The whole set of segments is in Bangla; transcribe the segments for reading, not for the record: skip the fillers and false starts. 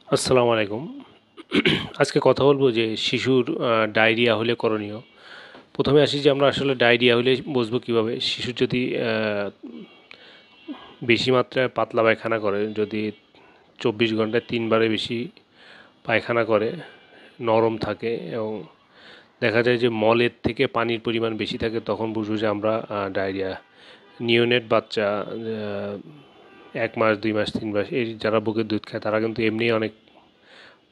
আসসালামু আলাইকুম। আজকে কথা বলবো যে শিশুর ডায়রিয়া হলে করণীয়। প্রথমে আসি যে আমরা আসলে ডায়রিয়া হলে বুঝবো কীভাবে। শিশুর যদি বেশি মাত্রায় পাতলা পায়খানা করে, যদি 24 ঘন্টায় 3বারের বেশি পায়খানা করে, নরম থাকে এবং দেখা যায় যে মলের থেকে পানির পরিমাণ বেশি থাকে, তখন বুঝবো যে আমরা ডায়রিয়া। নিওনেট বাচ্চা 1 মাস 2 মাস 3 মাস এই যারা বুকের দুধ খায় তারা কিন্তু এমনি অনেক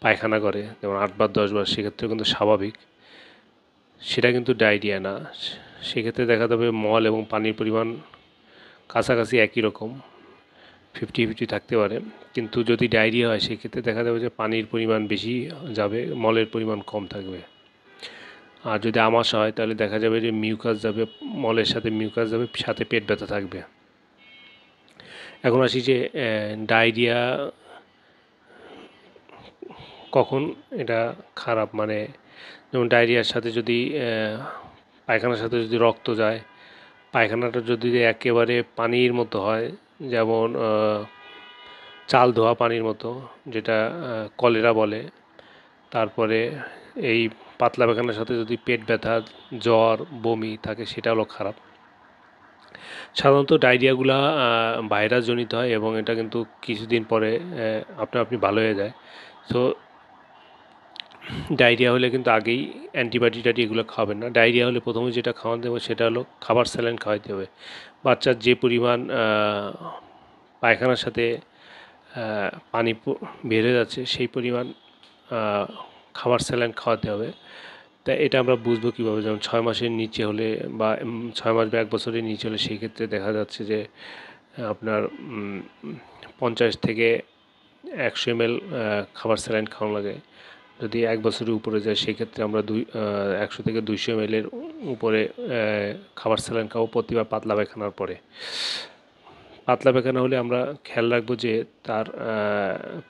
পায়খানা করে, যেমন 8 বার 10 বার, সেক্ষেত্রে কিন্তু স্বাভাবিক, সেটা কিন্তু ডায়রিয়া না। সেক্ষেত্রে দেখা যাবে মল এবং পানির পরিমাণ কাছাকাছি একই রকম, 50-50 থাকতে পারে। কিন্তু যদি ডায়রিয়া হয় সেক্ষেত্রে দেখা যাবে যে পানির পরিমাণ বেশি যাবে, মলের পরিমাণ কম থাকবে। আর যদি আমাশা হয় তাহলে দেখা যাবে যে মিউকাস যাবে, মলের সাথে মিউকাস যাবে, সাথে পেট ব্যথা থাকবে। এখন আসি যে ডায়রিয়া কখন এটা খারাপ, মানে যেমন ডায়রিয়ার সাথে যদি পায়খানার সাথে যদি রক্ত যায়, পায়খানাটা যদি একেবারে পানির মতো হয়, যেমন চাল ধোয়া পানির মতো, যেটা কলেরা বলে, তারপরে এই পাতলা পায়খানার সাথে যদি পেট ব্যথা, জ্বর, বমি থাকে, সেটা হলো খারাপ। সাধারণত ডায়রিয়াগুলা ভাইরাস জনিত হয় এবং এটা কিন্তু কিছুদিন পরে আপনি ভালো হয়ে যায়। তো ডায়রিয়া হলে কিন্তু আগেই অ্যান্টিবায়োটিক এগুলো খাবেন না। ডায়রিয়া হলে প্রথমে যেটা খাওয়াতে হবে সেটা হলো খাবার স্যালাইন খাওয়াতে হবে। বাচ্চার যে পরিমাণ পায়খানার সাথে পানি বের হয়ে যাচ্ছে সেই পরিমাণ খাবার স্যালাইন খাওয়াতে হবে। তা এটা আমরা বুঝবো কীভাবে, যেমন 6 মাসের নিচে হলে বা 6 মাস বা 1 বছরের নিচে হলে সেই ক্ষেত্রে দেখা যাচ্ছে যে আপনার 50 থেকে 100 ml খাবার স্যালাইন খাওয়ানো লাগে। যদি 1 বছরের উপরে যায় সেক্ষেত্রে আমরা 100 থেকে 200 ml এর উপরে খাবার স্যালাইন খাবো প্রতিবার পাতলা পায়খানার পরে। পাতলা পায়খানা হলে আমরা খেয়াল রাখবো যে তার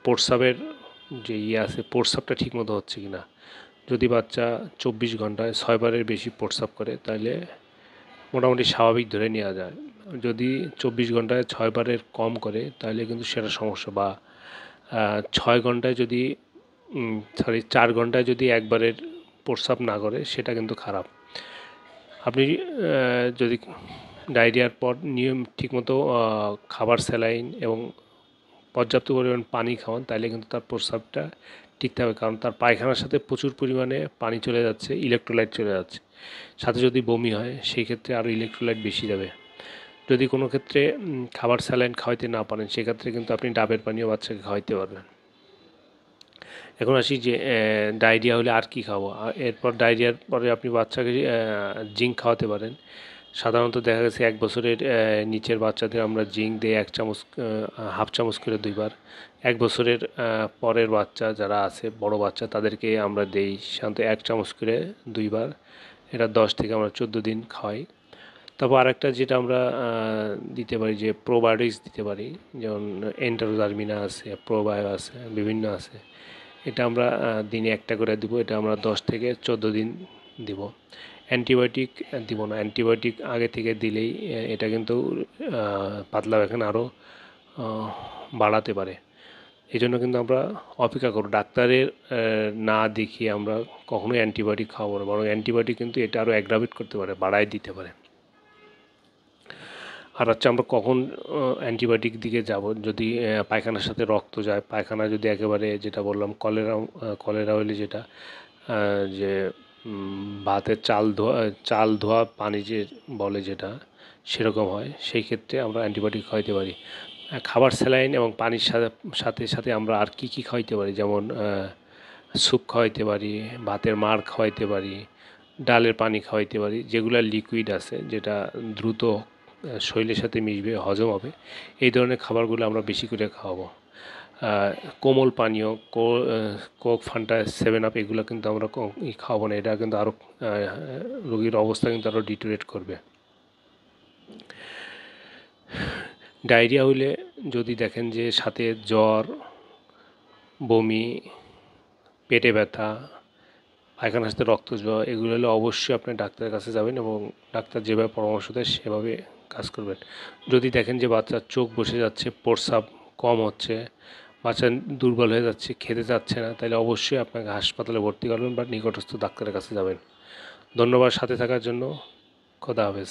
প্রস্রাবের যে আছে, প্রস্রাবটা ঠিকমতো হচ্ছে কি না। যদি বাচ্চা 24 ঘন্টায় 6 বারের বেশি প্রস্রাব করে তাহলে মোটামুটি স্বাভাবিক ধরে নেওয়া যায়। যদি 24 ঘন্টায় 6 বারের কম করে তাহলে কিন্তু সেটা সমস্যা। বা 6 ঘন্টায় যদি 4 ঘন্টায় যদি একবারের প্রস্রাব না করে, সেটা কিন্তু খারাপ। আপনি যদি ডায়রিয়ার পর নিয়ম ঠিকমতো খাবার স্যালাইন এবং পর্যাপ্ত পরিমাণ পানি খাওয়ান, তাহলে কিন্তু তার প্রস্রাবটা ঠিক থাকবে, কারণ তার পায়খানার সাথে প্রচুর পরিমাণে পানি চলে যাচ্ছে, ইলেকট্রোলাইট চলে যাচ্ছে। সাথে যদি বমি হয় সেই ক্ষেত্রে আরও ইলেকট্রোলাইট বেশি যাবে। যদি কোনো ক্ষেত্রে খাবার স্যালাইন খাওয়াইতে না পারেন সেক্ষেত্রে কিন্তু আপনি ডাবের পানিও বাচ্চাকে খাওয়াইতে পারবেন। এখন আসি যে ডায়রিয়া হলে আর কি খাবো। এরপর ডায়রিয়ার পরে আপনি বাচ্চাকে জিঙ্ক খাওয়াতে পারেন। সাধারণত দেখা গেছে 1 বছরের নিচের বাচ্চাদের আমরা জিঙ্ক দিই 1 চামচ, হাফ চামচ করে 2 বার। 1 বছরের পরের বাচ্চা যারা আছে, বড় বাচ্চা, তাদেরকে আমরা দেই সাধারণত 1 চামচ করে 2 বার। এটা 10 থেকে আমরা 14 দিন খাওয়াই। তারপর আরেকটা যেটা আমরা দিতে পারি যে প্রোবায়োটিক্স দিতে পারি, যেমন এন্টারোজারমিনা আছে, প্রোবায়ো আছে, বিভিন্ন আছে। এটা আমরা দিনে একটা করে দিব। এটা আমরা 10 থেকে 14 দিন দিব। অ্যান্টিবায়োটিক দিব না। অ্যান্টিবায়োটিক আগে থেকে দিলেই এটা কিন্তু পাতলা পায়খানা আরও বাড়াতে পারে। এই জন্য কিন্তু আমরা অপেক্ষা করব। ডাক্তারের না দেখিয়ে আমরা কখনোই অ্যান্টিবায়োটিক খাওয়াবো না, বরং অ্যান্টিবায়োটিক কিন্তু এটা আরও অ্যাগ্রাভেট করতে পারে, বাড়ায় দিতে পারে। আর হচ্ছে আমরা কখন অ্যান্টিবায়োটিক দিকে যাব, যদি পায়খানার সাথে রক্ত যায়, পায়খানা যদি একেবারে, যেটা বললাম কলেরা হলে যেটা যে ভাতের চাল ধোয়া পানি যে বলে, যেটা সেরকম হয়, সেই ক্ষেত্রে আমরা অ্যান্টিবায়োটিক খাওয়াইতে পারি। খাবার স্যালাইন এবং পানির সাথে সাথে আমরা আর কি খাওয়াইতে পারি, যেমন স্যুপ খাওয়াইতে পারি, ভাতের মাড় খাওয়াইতে পারি, ডালের পানি খাওয়াইতে পারি, যেগুলো লিকুইড আছে, যেটা দ্রুত শরীরের সাথে মিশবে, হজম হবে। এই ধরনের খাবারগুলো আমরা বেশি করে খাওয়াবো। কোমল পানীয়, কোক, ফান্টা, 7 আপ, এগুলো কিন্তু আমরা খাওয়াবো না। এটা কিন্তু আরও রোগীর অবস্থা কিন্তু আরও ডিটোরেট করবে। ডায়রিয়া হইলে যদি দেখেন যে সাথে জ্বর, বমি, পেটে ব্যথা, পায়খানার সাথে রক্ত যাওয়া, এগুলো হলে অবশ্যই আপনি ডাক্তারের কাছে যাবেন এবং ডাক্তার যেভাবে পরামর্শ দেয় সেভাবে কাজ করবেন। যদি দেখেন যে বাচ্চার চোখ বসে যাচ্ছে, প্রস্রাব কম হচ্ছে, বাচ্চা দুর্বল হয়ে যাচ্ছে, খেতে চাচ্ছে না, তাহলে অবশ্যই আপনাকে হাসপাতালে ভর্তি করবেন বা নিকটস্থ ডাক্তারের কাছে যাবেন। ধন্যবাদ সাথে থাকার জন্য। খোদা হাফেজ।